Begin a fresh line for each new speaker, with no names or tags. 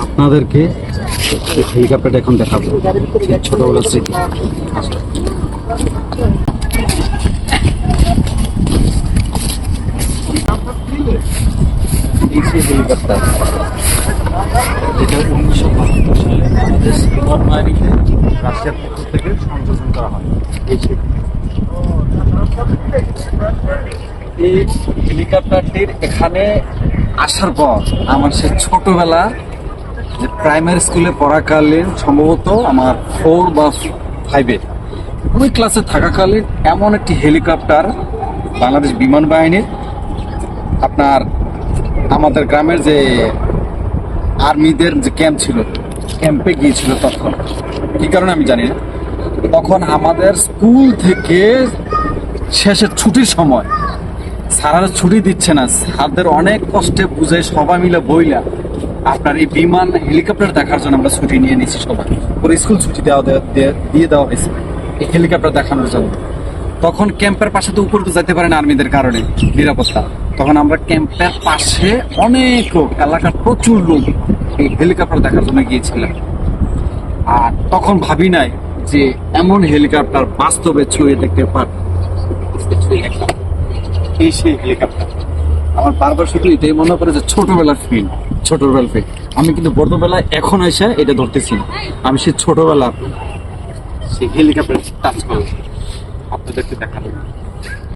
আপনাদেরকে হেলিকপ্টারটা এখন দেখাবো, ছোটবেলার স্মৃতি। এই সেই হেলিকপ্টার যেটা 1972 সালে বাংলাদেশ বিমান বাহিনীতে রাশিয়ার পক্ষ থেকে সংযোজন করা হয়। এই হেলিকপ্টারটির এখানে আসার পর আমার সে ছোটবেলা যে প্রাইমারি স্কুলে পড়াকালীন, সম্ভবত আমার 4 বা 5-এ ওই ক্লাসে থাকাকালীন এমন একটি হেলিকপ্টার বাংলাদেশ বিমান বাহিনীর আপনার আমাদের গ্রামের যে আর্মিদের যে ক্যাম্প ছিল, ক্যাম্পে গিয়েছিল। তখন কি কারণে আমি জানি না, তখন আমাদের স্কুল থেকে শেষের ছুটির সময় স্যারেরা ছুটি দিচ্ছে না, স্যারদের অনেক কষ্টে বুঝে সবাই মিলে বইলা আপনার এই বিমান হেলিকপ্টার দেখার জন্য আমরা ছুটি নিয়ে নিয়েছি। সবাই পুরো স্কুল ছুটি দিয়ে দেওয়া হয়েছে এই হেলিকপ্টার দেখানোর জন্য। তখন ক্যাম্পের পাশে তো উপরে তো যেতে পারে না আর্মিদের কারণে, নিরাপত্তা। তখন আমরা ক্যাম্পের পাশে অনেক লোক, এলাকার প্রচুর লোক এই হেলিকপ্টার দেখার জন্য গিয়েছিলাম। আর তখন ভাবি নাই যে এমন হেলিকপ্টার বাস্তবে ছুঁয়ে দেখতে পার। এই সেই হেলিকপ্টার আমার বারবার শুধু এটাই মনে করে যে ছোটবেলার ফিল। আমি কিন্তু বড়বেলায় এখন এসে এটা ধরতেছি না, আমি সেই ছোটবেলার সেই হেলিকপ্টার টাচ করলাম, আপনাদেরকে দেখালাম।